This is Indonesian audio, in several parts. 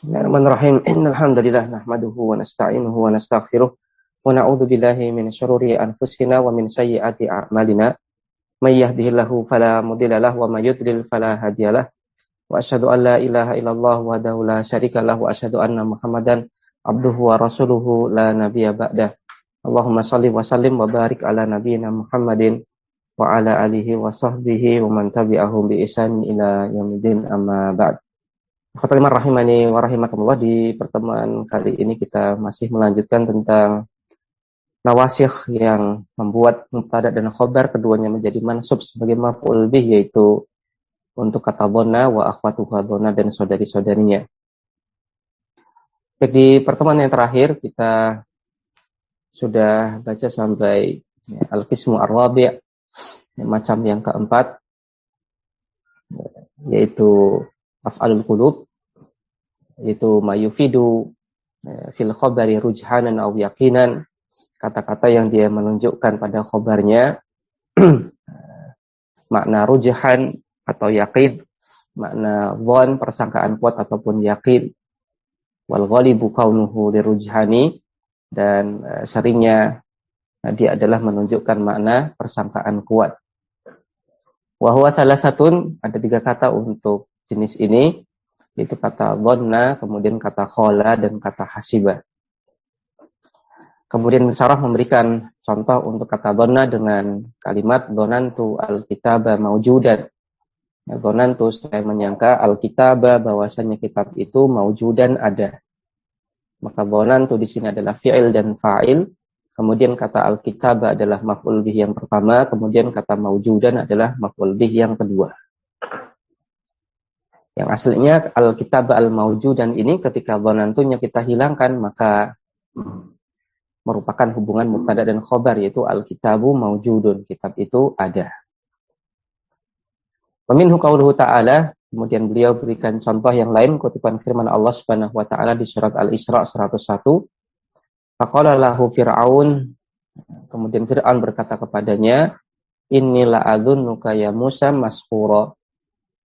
Bismillahirrahmanirrahim. Innal hamdalillah nahmaduhu wa nasta'inuhu wa nastaghfiruh wa na'udzu billahi min syururi anfusina wa min sayyiati a'malina. May yahdihillahu fala mudilla lahu wa may yudlil fala hadiyalah. Wa asyhadu an la ilaha illallah wahdahu la syarika lahu wa asyhadu anna Muhammadan abduhu wa rasuluhu la nabiyya ba'dah. Allahumma shalli wa sallim wa barik ala nabiyyina Muhammadin wa ala alihi wa sahbihi wa man tabi'ahum bi ihsan ila yaumil amma ba'd. Khotimah rahimani wa rahimakumullah, di pertemuan kali ini kita masih melanjutkan tentang nawasikh yang membuat mubtada dan khobar keduanya menjadi mansub sebagai maf'ul bih, yaitu untuk kata dhanna wa akhwatuha dhanna dan saudari-saudarinya. Di pertemuan yang terakhir kita sudah baca sampai al-qismu ar-rabi', macam yang keempat, yaitu af'alul qulub, yaitu mayufidu fil khabari rujhanan aw yaqinan, kata-kata yang dia menunjukkan pada khabarnya makna rujhan atau yaqin, makna dhann persangkaan kuat ataupun yaqin, wal ghalibu kaunuhu lirujhani, dan seringnya dia adalah menunjukkan makna persangkaan kuat. Wa huwa salasatun, ada 3 kata untuk jenis ini, yaitu kata dhanna, kemudian kata khala, dan kata hasiba. Kemudian Syarah memberikan contoh untuk kata dhanna dengan kalimat dhanantu al-kitaba maujudan. Dhanantu, saya menyangka, al-kitaba, bahwasanya kitab itu maujudan, ada. Maka dhanantu di sini adalah fi'il dan fa'il. Kemudian kata al-kitaba adalah maf'ul bih yang pertama, kemudian kata maujudan adalah maf'ul bih yang kedua. Yang aslinya al-kitaba al-maujudan ini ketika dhanantunya kita hilangkan, maka merupakan hubungan mubtada dan khobar, yaitu al-kitabu maujudun, kitab itu ada. Wa minhu qauluhu ta'ala, kemudian beliau berikan contoh yang lain, kutipan firman Allah Subhanahu wa taala di surat Al-Isra 101. Faqala lahu Fir'aun, kemudian Fir'aun berkata kepadanya, inni la'adhunnuka ya Musa mashura,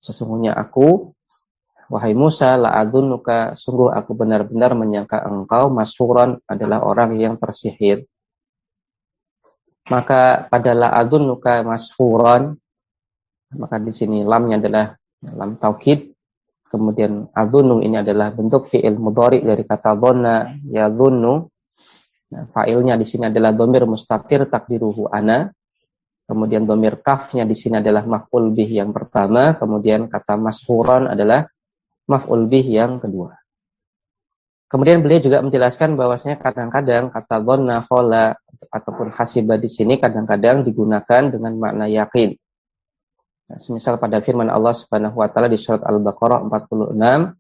sesungguhnya aku, wahai Musa, la'adhunnuka, sungguh aku benar-benar menyangka engkau mashuran, adalah orang yang tersihir. Maka pada la'adhunnuka mashuran, maka di sini lamnya adalah lam taukid, kemudian adhunnu ini adalah bentuk fi'il mudhari dari kata dhanna yadhunnu. Nah, fa'ilnya di sini adalah dhamir mustatir takdiruhu ana. Kemudian dhamir kafnya di sini adalah maf'ul bih yang pertama, kemudian kata mashuran adalah maf'ul bih yang kedua. Kemudian beliau juga menjelaskan bahwasanya kadang-kadang kata dhanna, khala ataupun hasiba di sini kadang-kadang digunakan dengan makna yakin. Nah, semisal pada firman Allah Subhanahu wa taala di surat Al-Baqarah 46,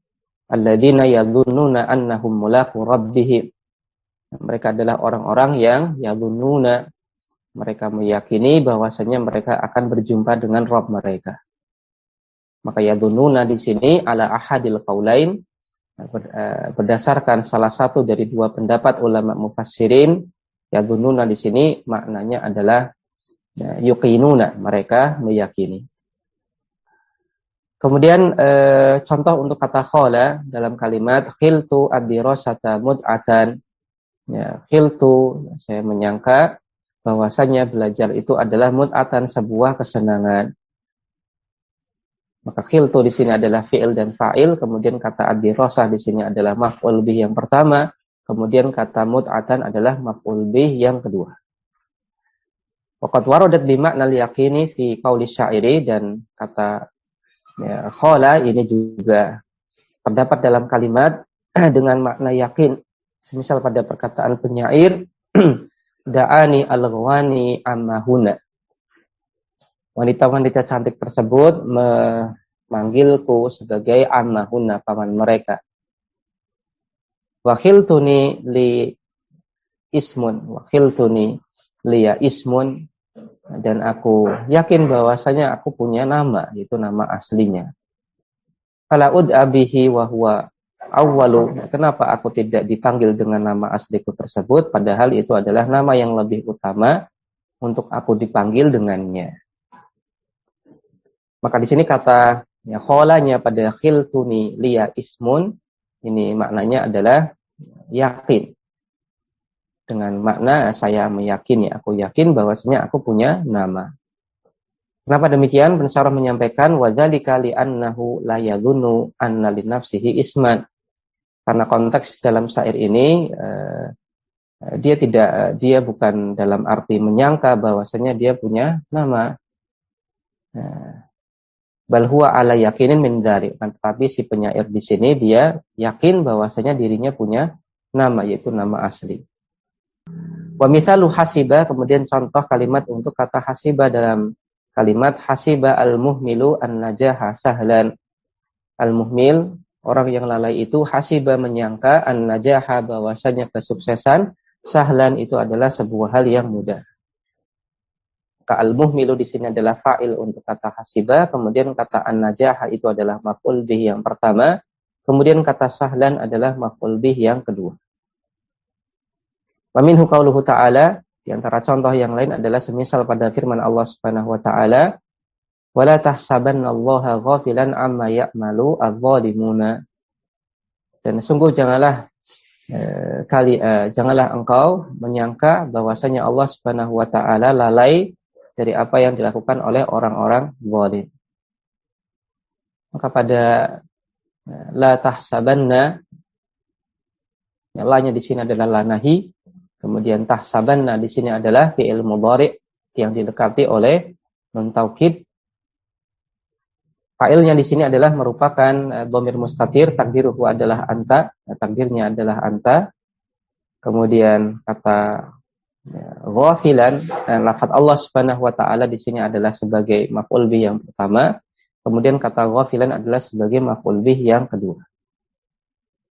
alladzina yadhunnuna annahum mulaqu rabbihim. Mereka adalah orang-orang yang yadhunnuna, mereka meyakini bahwasanya mereka akan berjumpa dengan Rabb mereka. Maka yadhunnuna di sini ala ahadil qaulain, berdasarkan salah satu dari 2 pendapat ulama mufassirin, yadhunnuna di sini maknanya adalah yuqinuna, mereka meyakini. Kemudian contoh untuk kata khala dalam kalimat khiltu ad-dirasata mud'atan. Ya, khiltu, saya menyangka bahwasanya belajar itu adalah mud'atan, sebuah kesenangan. Maka khiltu di sini adalah fi'il dan fa'il, kemudian kata ad-dirasah di sini adalah maf'ul bih yang pertama, kemudian kata mud'atan adalah maf'ul bih yang kedua. Waqad waradat bi ma'nal yaqini fi qauli syairi, dan kata khala ini juga terdapat dalam kalimat dengan makna yakin. Semisal pada perkataan penyair, da'ani al-ghawani ammahuna. Wanita-wanita cantik tersebut memanggilku sebagai ammahuna, paman mereka. Wa khiltuni li ismun, wa khiltuni liya ismun, dan aku yakin bahwasanya aku punya nama, yaitu nama aslinya. Fala ud'a bihi wa huwa awwalu, kenapa aku tidak dipanggil dengan nama asliku tersebut, padahal itu adalah nama yang lebih utama untuk aku dipanggil dengannya. Maka di sini kata kholanya pada khiltuni liya ismun, Ini maknanya adalah yakin. Dengan makna saya meyakini, aku yakin bahwasanya aku punya nama. Kenapa demikian? Pensyarah menyampaikan wadzalika li'annahu la yadhunnu anna li nafsihi isman. Karena konteks dalam syair ini dia bukan dalam arti menyangka bahwasanya dia punya nama. Bal huwa ala yakinin min dzalik. Tapi si penyair di sini dia yakin bahwasanya dirinya punya nama, yaitu nama asli. Wa mithalu hasiba, kemudian contoh kalimat untuk kata hasiba dalam kalimat hasiba al-muhmilu an-najaha sahlan. Al-muhmil, orang yang lalai itu hasiba menyangka an-najaha bahwasanya kesuksesan, sahlan itu adalah sebuah hal yang mudah. Al-muhmilu di sini adalah fa'il untuk kata hasiba, kemudian kata an-najaha itu adalah maf'ul bih yang pertama, kemudian kata sahlan adalah maf'ul bih yang kedua. Wa minhu qauluhu ta'ala, di antara contoh yang lain adalah semisal pada firman Allah Subhanahu wa taala, wala tahsabannallaha ghafilan amma ya'malu adh-dhalimuna. Dan sungguh janganlah engkau menyangka bahwasanya Allah Subhanahu wa taala lalai dari apa yang dilakukan oleh orang-orang zalim. Maka pada la tahsabanna, la-nya di sini adalah lanahi, kemudian tahsabanna di sini adalah fi'il mudhari' yang dilekati oleh nun taukid. Fa'ilnya di sini adalah merupakan dhamir mustatir, takdiruhu adalah anta, takdirnya adalah anta. Kemudian kata ghafilan, lafaz Allah Subhanahu wa taala di sini adalah sebagai maf'ul bih yang pertama, kemudian kata ghafilan adalah sebagai maf'ul bih yang kedua.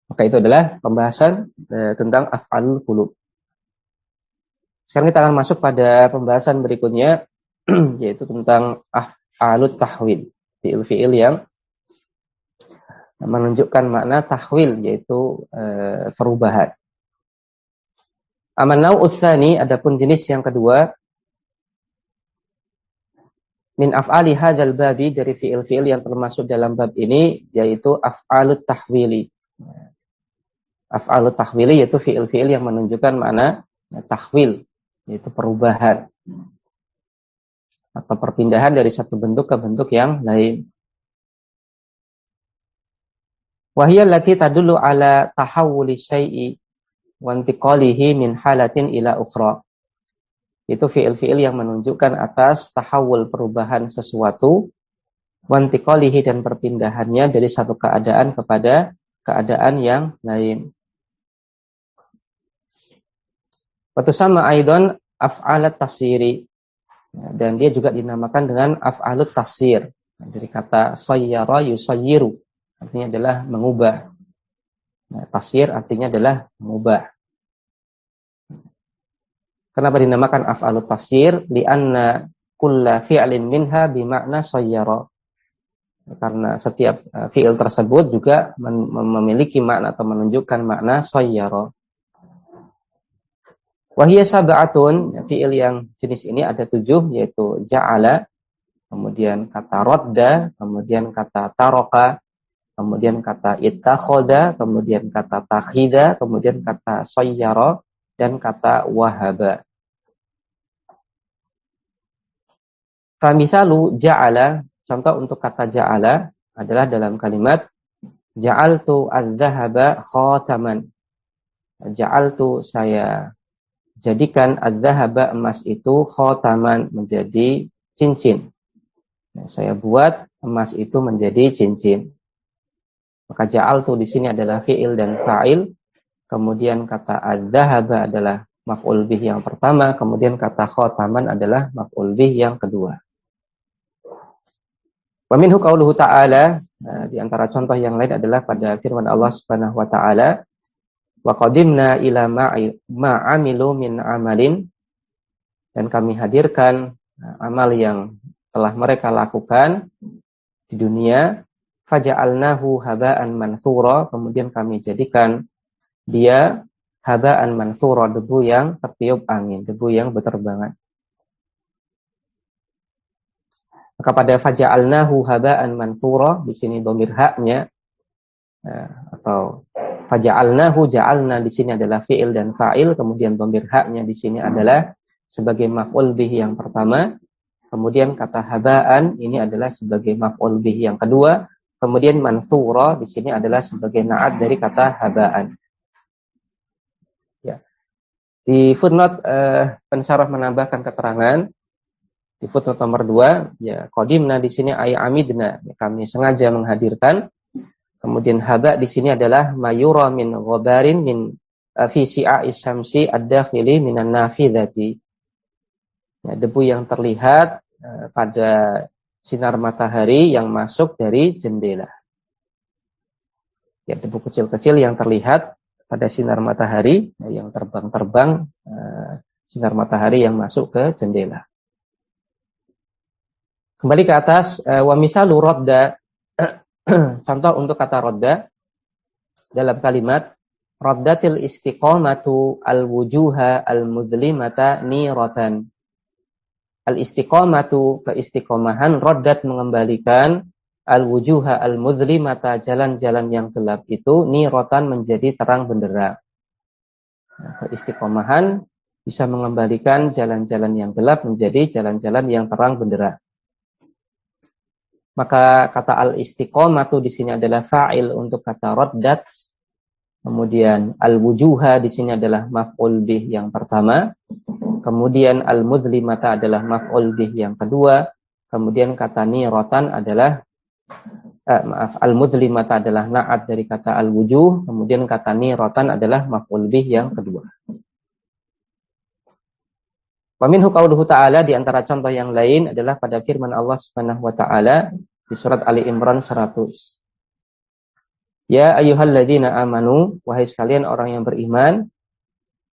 Maka itu adalah pembahasan tentang af'alul qulub. Sekarang kita akan masuk pada pembahasan berikutnya yaitu tentang af'alut tahwil, fi'il-fi'il yang menunjukkan makna tahwil, yaitu perubahan. Aman nau'us tsani, adapun jenis yang kedua, min af'ali hadzal babi, dari fi'il-fi'il yang termasuk dalam bab ini, yaitu af'alut tahwili. Af'alut tahwili yaitu fi'il-fi'il yang menunjukkan makna tahwil, yaitu perubahan atau perpindahan dari satu bentuk ke bentuk yang lain. Wahiyya allati tadullu ala tahawuli syai'i wa intiqalihi min halatin ila ukhra. Itu fi'il-fi'il yang menunjukkan atas tahawul, perubahan sesuatu, wa intiqalihi, dan perpindahannya dari satu keadaan kepada keadaan yang lain. Wa tusamma aidan af'alat tafsiri, dan dia juga dinamakan dengan af'alut tafsir. Dari kata sayyara yusayyiru, artinya adalah mengubah. Tafsir artinya adalah mengubah. Kenapa dinamakan af'alut tafsir? Li'anna kulla fi'lin minha bimakna sayyara. Karena setiap fi'il tersebut juga memiliki makna atau menunjukkan makna sayyara. Wahiyya sab'atun, fi'il yang jenis ini ada 7, yaitu ja'ala, kemudian kata rodda, kemudian kata taroka, kemudian kata ittakhoda, kemudian kata takhida, kemudian kata sayyara, dan kata wahaba. Kamisalu ja'ala, contoh untuk kata ja'ala adalah dalam kalimat ja'altu az-zahaba khataman. Ja'altu, saya jadikan az-zahaba, emas itu, khataman, menjadi cincin. Saya buat emas itu menjadi cincin. Maka ja'altu di sini adalah fi'il dan fa'il. Kemudian kata az-zahaba adalah maf'ul bih yang pertama, kemudian kata khataman adalah maf'ul bih yang kedua. Wa minhu qauluhu ta'ala, di antara contoh yang lain adalah pada firman Allah Subhanahu wa taala, wa qadimna ila ma'amilu min amalin, dan kami hadirkan amal yang telah mereka lakukan di dunia, faja'alnahu haba'an manthura, kemudian kami jadikan dia haba'an manthura, debu yang tertiup angin, debu yang berterbangan. Maka pada faja'alnahu haba'an manthura, di sini dhamir haknya atau Faja'alnahu, ja'alna di sini adalah fi'il dan fa'il, kemudian dhamir haknya di sini adalah sebagai maf'ul bih yang pertama, kemudian kata haba'an ini adalah sebagai maf'ul bih yang kedua, kemudian mansura di sini adalah sebagai na'at dari kata haba'an. Ya. Di footnote pensyarah menambahkan keterangan di footnote nomor 2, ya qadimna di sini ay amidna, kami sengaja menghadirkan. Kemudian haba di sini adalah mayura min ghabarin min fi si'a'is syamsi ad-dakhili minan nafidhati. Ya, debu yang terlihat pada sinar matahari yang masuk dari jendela. Ya, debu kecil-kecil yang terlihat pada sinar matahari yang terbang-terbang sinar matahari yang masuk ke jendela. Kembali ke atas, wa misalu radda. Contoh untuk kata rodda dalam kalimat roddatil istiqomatu al-wujuha al-muzlimata niratan. Al-istiqomatu, keistiqomahan, roddat mengembalikan al-wujuha al-muzlimata, jalan-jalan yang gelap itu niratan menjadi terang benderang. Keistiqomahan bisa mengembalikan jalan-jalan yang gelap menjadi jalan-jalan yang terang benderang. Maka kata al-istiqomatu di sini adalah fa'il untuk kata roddat. Kemudian al-wujuha di sini adalah maf'ul bih yang pertama. Kemudian al-muzlimata adalah maf'ul bih yang kedua. Kemudian kata niratan adalah al-muzlimata adalah na'at dari kata al-wujuh. Kemudian kata niratan adalah maf'ul bih yang kedua. Wa minhu qauluhu ta'ala, di antara contoh yang lain adalah pada firman Allah Subhanahu wa taala di surat Ali Imran 100. Ya ayyuhalladzina amanu, wahai sekalian orang yang beriman,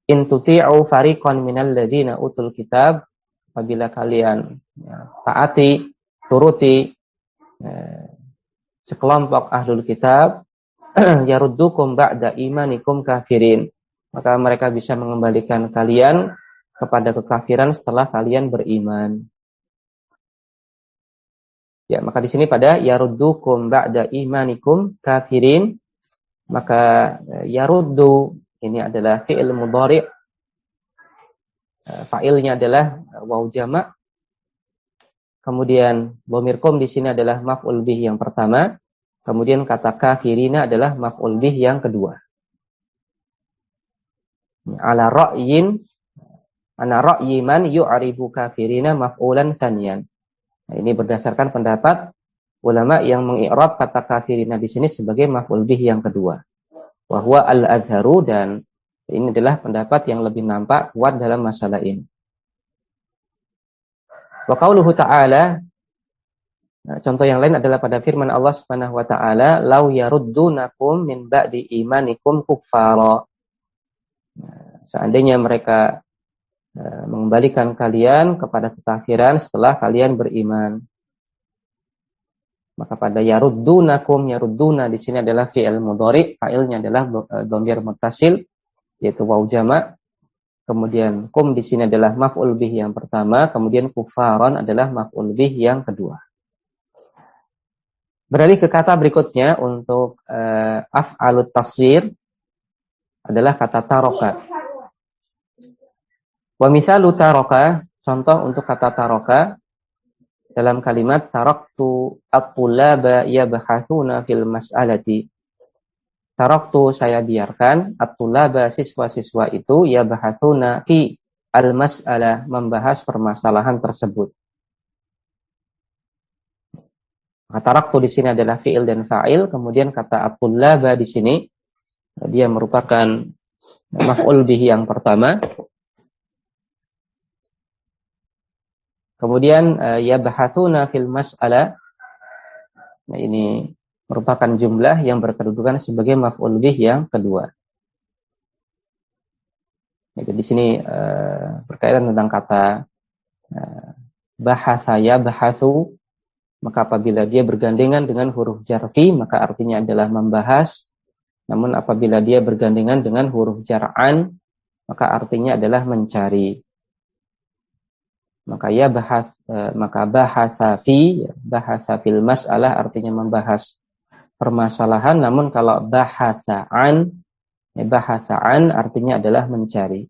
in tuti'u fariqan minal ladzina utul kitab, apabila kalian taati, turuti sekelompok ahlul kitab, yaruddukum ba'da imanikum kafirin, maka mereka bisa mengembalikan kalian kepada kekafiran setelah kalian beriman. Ya, maka di sini pada yaruddukum ba'da imanikum kafirin, maka yaruddu ini adalah fi'il mudhari'. Fa'ilnya adalah waw jama'. Kemudian dhamirkum di sini adalah maf'ul bih yang pertama. Kemudian kata kafirina adalah maf'ul bih yang kedua. Ala ra'yin ana ra'yi man yu'ribu kafirina maf'ulan tsaniyan. Nah, ini berdasarkan pendapat ulama yang mengi'rab kata kafirina di sini sebagai maf'ul bih yang kedua. Wa huwa al-azharu, dan ini adalah pendapat yang lebih nampak kuat dalam masalah ini. Wa qauluhu ta'ala, nah, contoh yang lain adalah pada firman Allah Subhanahu wa taala, "Lau yaruddunakum min ba'di imanikum kuffara." Nah, seandainya mereka mengembalikan kalian kepada kekafiran setelah kalian beriman. Maka pada yaruddunakum, yarudduna di sini adalah fi'il mudhari', fa'ilnya adalah dhamir muttasil yaitu waw jama'. Kemudian kum di sini adalah maf'ul bih yang pertama, kemudian kufaron adalah maf'ul bih yang kedua. Beralih ke kata berikutnya untuk af'alut tafsir adalah kata taroka. Wa misalu taroka, contoh untuk kata taroka dalam kalimat taraktu at-tullaba yabhatsuna fil mas'alati. Taraktu, saya biarkan, at-tullaba, siswa-siswa itu yabhatsuna fi al-mas'alah, membahas permasalahan tersebut. Kata taraktu di sini adalah fi'il dan fa'il, kemudian kata at-tullaba di sini dia merupakan maf'ul bihi yang pertama. Kemudian yabhatsuna fil mas'alah. Nah, ini merupakan jumlah yang berkedudukan sebagai maf'ul bih yang kedua. Jadi di sini berkaitan tentang kata bahasa yabhatsu, maka apabila dia bergandengan dengan huruf jarfi maka artinya adalah membahas. Namun apabila dia bergandengan dengan huruf jar'an maka artinya adalah mencari. Maka ya maka bahasa fil mas'alah artinya membahas permasalahan, namun kalau bahasaan artinya adalah mencari.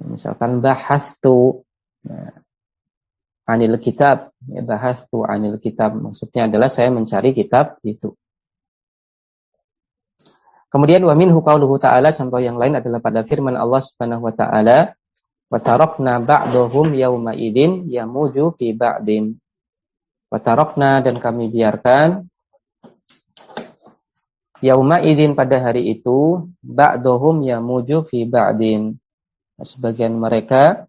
Misalkan bahastu, nah, anil kitab, bahastu anil kitab, maksudnya adalah saya mencari kitab itu. Kemudian wa minhu qauluhu ta'ala, contoh yang lain adalah pada firman Allah Subhanahu wa ta'ala, wa tarakna ba'dahum yauma idzin yamuju fi ba'din. Wa tarakna, dan kami biarkan, yauma idzin pada hari itu, ba'dahum yamuju fi ba'din. Sebagian mereka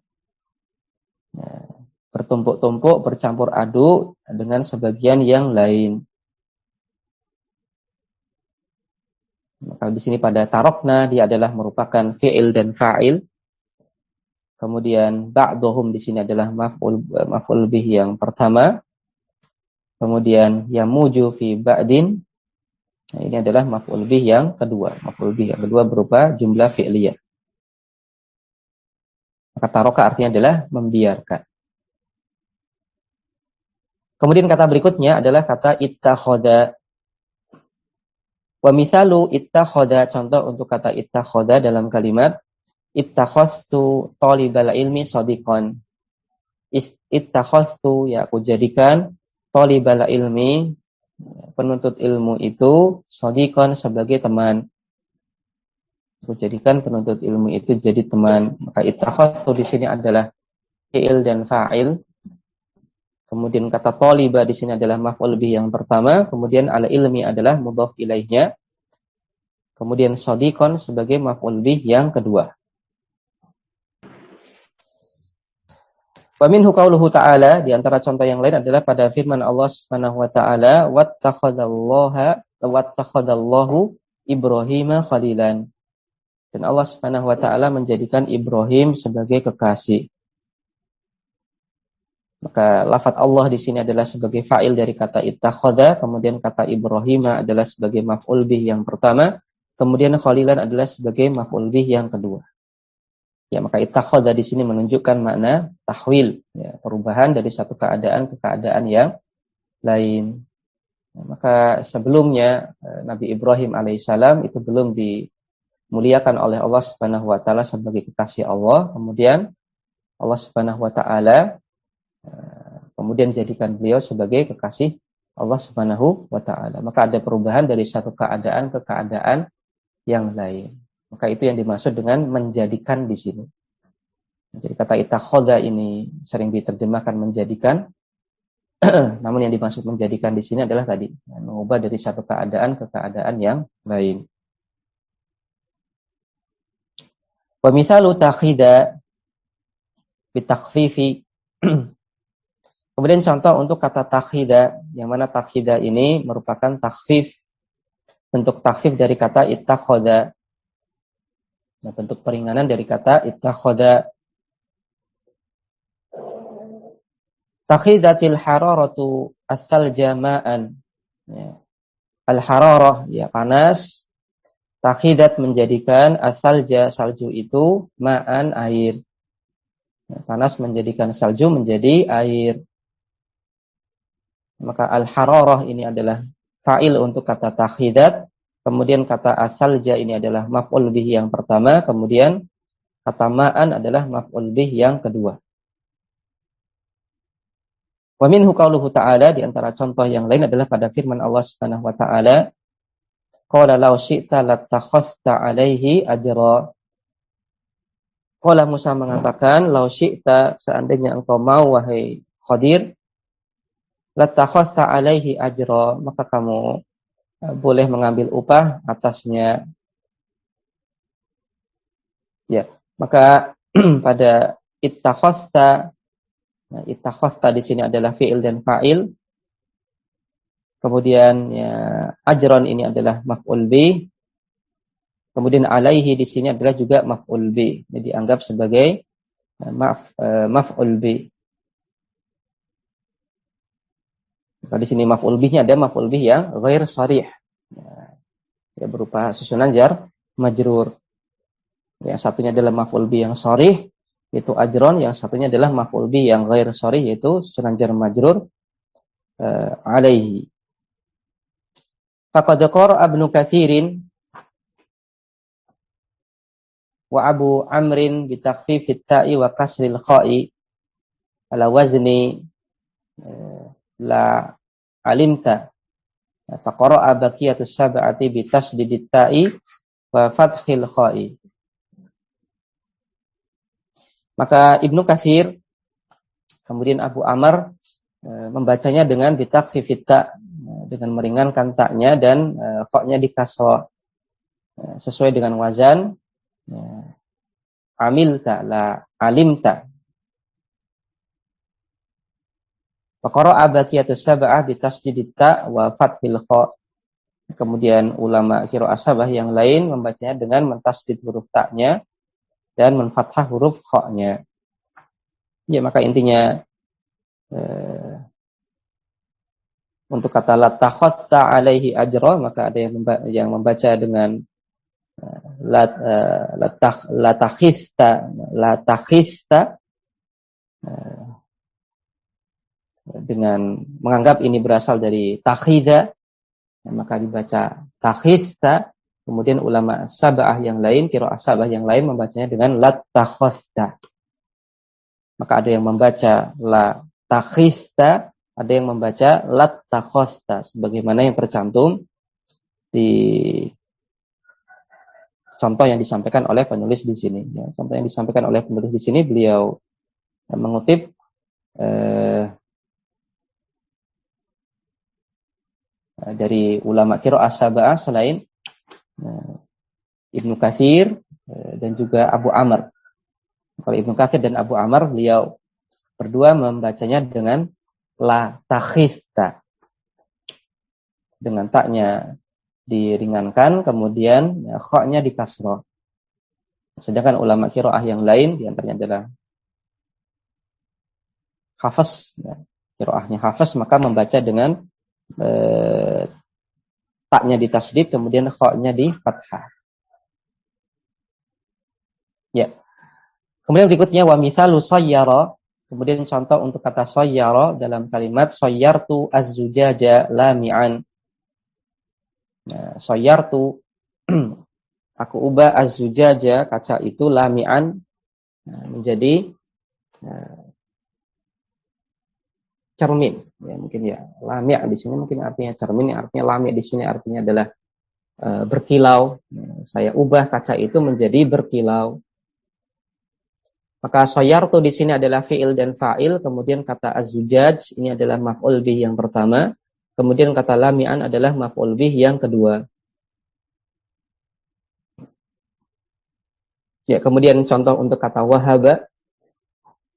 bertumpuk-tumpuk, bercampur aduk dengan sebagian yang lain. Maka di sini pada tarokna dia adalah merupakan fi'il dan fa'il. Kemudian ba'dhum di sini adalah maf'ul bih yang pertama. Kemudian yamuju fi ba'din. Nah, ini adalah maf'ul bih yang kedua. Maf'ul bih yang kedua berupa jumlah fi'liyah. Maka taroka artinya adalah membiarkan. Kemudian kata berikutnya adalah kata ittakhadha. Wa misalu ittakhadha, contoh untuk kata ittakhadha dalam kalimat ittakhastu talibal ilmi shadiqan. Ittakhastu, ya aku jadikan talibal ilmi, penuntut ilmu itu shadiqan sebagai teman. Aku jadikan penuntut ilmu itu jadi teman. Maka ittakhastu di sini adalah fi'il dan fa'il. Kemudian kata taliba di sini adalah maf'ul bih yang pertama, kemudian ala ilmi adalah mudhaf ilaihnya. Kemudian shadiqan sebagai maf'ul bih yang kedua. Wa minhu qauluhu ta'ala, di antara contoh yang lain adalah pada firman Allah Subhanahu wa ta'ala, wattakhadallahu Ibrahima khalilan. Dan Allah Subhanahu wa ta'ala menjadikan Ibrahim sebagai kekasih. Maka lafaz Allah di sini adalah sebagai fa'il dari kata ittakhadha, kemudian kata Ibrahim adalah sebagai maf'ul bih yang pertama, kemudian khalilan adalah sebagai maf'ul bih yang kedua. Ya, maka ittakhadha di sini menunjukkan makna tahwil, ya, perubahan dari satu keadaan ke keadaan yang lain. Ya, maka sebelumnya Nabi Ibrahim alaihissalam itu belum dimuliakan oleh Allah Subhanahu wa taala sebagai kekasih Allah, kemudian Allah Subhanahu wa taala kemudian jadikan beliau sebagai kekasih Allah Subhanahu wa ta'ala. Maka ada perubahan dari satu keadaan ke keadaan yang lain. Maka itu yang dimaksud dengan menjadikan di sini. Jadi kata ittakhadha ini sering diterjemahkan menjadikan. Namun yang dimaksud menjadikan di sini adalah tadi, mengubah dari satu keadaan ke keadaan yang lain. Wa misalu takhida bitakhfifi. Kemudian contoh untuk kata takhida, yang mana takhida ini merupakan takhfif, bentuk takhfif dari kata ittakhadha. Nah, bentuk peringanan dari kata ittakhadha. Takhidatil hararatu as-salja ma'an. Ya. Al-hararah, ya panas. Takhidat menjadikan as-salja, salju itu, ma'an, air. Ya, panas menjadikan salju menjadi air. Maka al-hararah ini adalah fa'il untuk kata takhidat. Kemudian kata as-salja ini adalah maf'ul bih yang pertama. Kemudian kata ma'an adalah maf'ul bih yang kedua. Wa minhu qauluhu ta'ala, di antara contoh yang lain adalah pada firman Allah Subhanahu wa ta'ala, qala law syi'ta lattakhadhta 'alaihi ajra. Qala Musa mengatakan, law syi'ta, seandainya engkau mau wahai Khadir, lattakhadhta 'alaihi ajra, maka kamu boleh mengambil upah atasnya. Ya, maka pada ittakhadhta, nah, ittakhadhta di sini adalah fi'il dan fa'il. Kemudian ya, ajron ini adalah maf'ul bih. Kemudian alaihi di sini adalah juga maf'ul bih. Jadi dianggap sebagai maf'ul bih. Maka di sini maf'ul bihnya ada maf'ul bih yang ghair sharih. Ya, berupa susunan jar majrur. Yang satunya adalah maf'ul bih yang sharih, yaitu ajron, yang satunya adalah maf'ul bih yang ghair sharih, yaitu susunan jar majrur alaihi. Faqad qara'a Ibnu Katsirin wa Abu Amrin bi takhfifit ta'i wa kasril kha'i ala wazni la alimta. Faqara'a baqiyatus sab'ati bi tasdidit ta'i wa fathil kha'i. Maka Ibnu Katsir kemudian Abu Amr membacanya dengan bi takhfifit ta', dengan meringankan taknya dan kha-nya di kasra sesuai dengan wazan amilta la alimta. Faqara'a baqiyatus sab'ah bi tasdidit ta' wa fathil kha'. Kemudian ulama qiraah sabah yang lain membacanya dengan mentasdid huruf ta-nya dan menfathah huruf kha-nya. Ya, maka intinya untuk kata la takhatta alaihi ajra, maka ada yang membaca dengan la takhista dengan menganggap ini berasal dari takhida, maka dibaca takhista. Kemudian ulama sab'ah yang lain, qiraah sab'ah yang lain membacanya dengan la takhasta. Maka ada yang membaca la takhista, ada yang membaca la takhasta sebagaimana yang tercantum di contoh yang disampaikan oleh penulis di sini. Ya, contoh yang disampaikan oleh penulis di sini, beliau mengutip dari ulama qiraah sab'ah selain Ibnu Katsir dan juga Abu Amr. Kalau Ibnu Katsir dan Abu Amr, beliau berdua membacanya dengan la takhista, dengan taknya diringankan, kemudian kha-nya di kasra. Sedangkan ulama qiraah yang lain diantaranya adalah Hafs, qiraahnya Hafs, maka membaca dengan taknya di tasdid, kemudian kha-nya di fathah. Ya. Kemudian berikutnya wa misalu sayyara. Kemudian contoh untuk kata sayyara dalam kalimat sayyartu az-zujaja lami'an. Nah, sayyartu aku ubah az-zujaja, kaca itu, lami'an menjadi cermin. Ya, mungkin ya lami' di sini mungkin artinya cermin, artinya lami' di sini artinya adalah berkilau. Saya ubah kaca itu menjadi berkilau. Maka sayyartu di sini adalah fi'il dan fa'il, kemudian kata az-zujaj ini adalah maf'ul bih yang pertama, kemudian kata lami'an adalah maf'ul bih yang kedua. Ya, kemudian contoh untuk kata wahaba,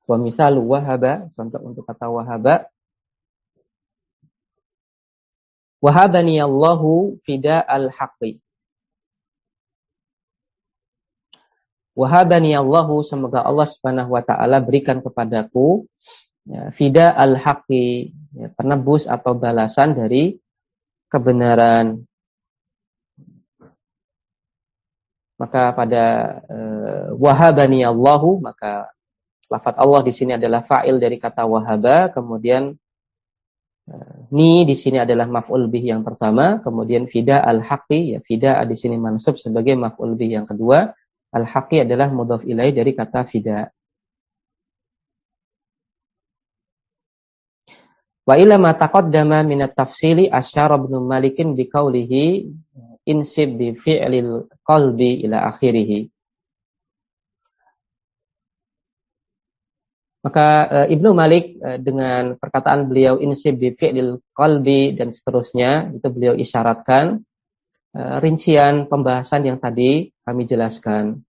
wa misalu wahaba, contoh untuk kata wahaba, wahabani Allahu fida al-haqqi. Wahabani Allahu, semoga Allah Subhanahu wa taala berikan kepadaku ya, fida al-haqqi, ya, penebus atau balasan dari kebenaran. Maka pada wahabani Allahu, maka lafaz Allah di sini adalah fa'il dari kata wahaba, kemudian ni di sini adalah maf'ul bih yang pertama, kemudian fida al-haqqi, ya fida di sini mansub sebagai maf'ul bih yang kedua. Al-haqqi adalah mudhaf ilaih dari kata fida. Wa ila ma taqaddama min at-tafsili asyara Ibnu Malikin bi qawlihi insib bi fi'lil qalbi ila akhirih. Maka Ibnu Malik dengan perkataan beliau insib bi fi'lil qalbi dan seterusnya, itu beliau isyaratkan rincian pembahasan yang tadi kami jelaskan.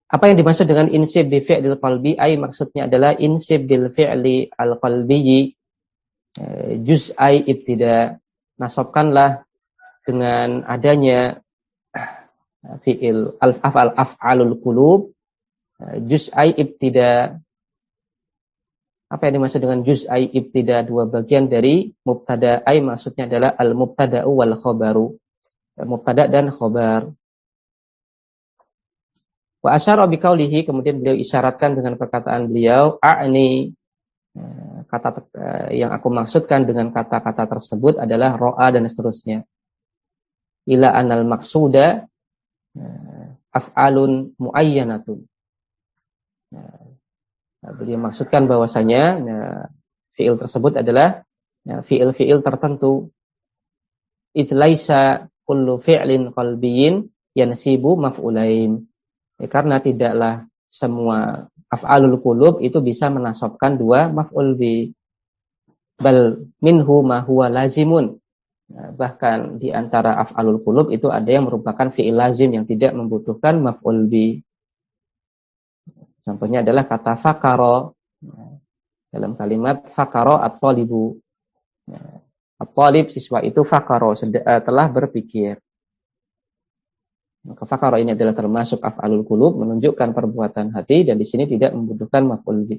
Apa yang dimaksud dengan insib bi fi'lil qalbi? Maksudnya adalah insib bil fi'li al-qalbi juz'ai ibtida. Nasabkanlah dengan adanya fi'il af'alul qulub juz'ai ibtida. Apa yang dimaksud dengan juz'ai ibtida? Dua bagian dari mubtada. Maksudnya adalah al-mubtada'u wal khobaru. Mubtada dan khobar. Wa asyara bi qaulihi, kemudian beliau isyaratkan dengan perkataan beliau a'ni, yang aku maksudkan dengan kata-kata tersebut adalah ro'a dan seterusnya. Ila anal maksuda af'alun muayyanatun. Beliau maksudkan bahwasanya fi'il tersebut adalah fi'il-fi'il tertentu. Itlaisa kullu fi'lin qalbiyyin yansibu maf'ulain. Karena tidaklah semua af'alul qulub itu bisa menasabkan dua maf'ul bi. Bal minhu ma huwa lazimun. Bahkan di antara af'alul qulub itu ada yang merupakan fi'il lazim yang tidak membutuhkan maf'ul bi. Contohnya adalah kata fakaro. Dalam kalimat fakaro at-talibu. At-talib siswa itu fakaro telah berpikir. Maka fakaro ini adalah termasuk af'alul qulub, menunjukkan perbuatan hati dan di sini tidak membutuhkan maf'ul bi.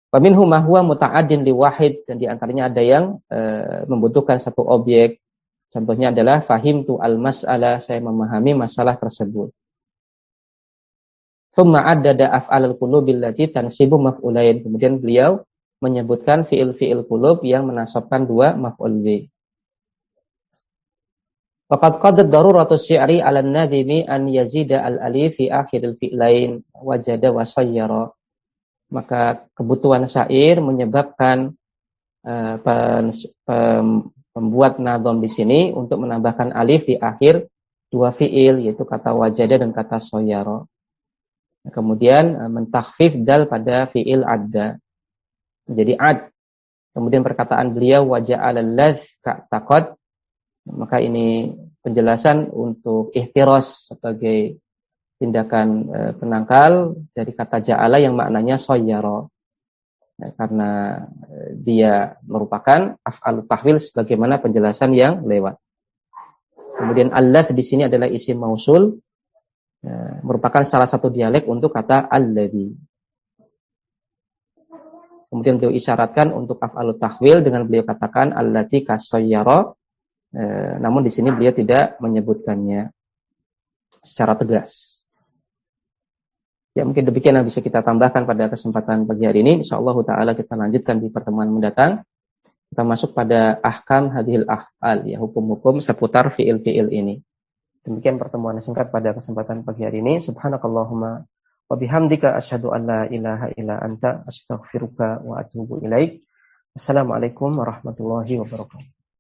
Wa minhu ma huwa muta'addin li wahid, dan di antaranya ada yang membutuhkan satu objek. Contohnya adalah fahimtu al-mas'alah, saya memahami masalah tersebut. Tsumma addada af'alul qulubil lati tansibu maf'ulain. Kemudian beliau menyebutkan fi'il-fi'il qulub yang menasabkan dua maf'ul bi. Faqad qadat daruratu syi'ri 'ala an-nadhimi an yazida al-alif fi akhiril fi'lain wajada wa sayyara. Maka kebutuhan syair menyebabkan pembuat nadham di sini untuk menambahkan alif di akhir dua fi'il, yaitu kata wajada dan kata sayyara. Kemudian mentakhfif dal pada fi'il adda menjadi ad. Kemudian perkataan beliau waja'ala allaz ka'taqad, maka ini penjelasan untuk ihtiras sebagai tindakan penangkal dari kata ja'ala yang maknanya sayyara. Karena dia merupakan af'al tahwil sebagaimana penjelasan yang lewat. Kemudian allaz di sini adalah isim mausul, merupakan salah satu dialek untuk kata alladzi. Kemudian beliau isyaratkan untuk af'alut tahwil dengan beliau katakan allati kasayyara, namun di sini beliau tidak menyebutkannya secara tegas. Ya, mungkin demikian yang bisa kita tambahkan pada kesempatan pagi hari ini. Insyaallah taala kita lanjutkan di pertemuan mendatang. Kita masuk pada ahkam hadhil af'al, ya, hukum-hukum seputar fiil-fiil ini. Demikian pertemuan singkat pada kesempatan pagi hari ini. Subhanakallahumma wa bihamdika asyhadu an la ilaha illa anta astaghfiruka wa atubu ilaik. Assalamualaikum warahmatullahi wabarakatuh.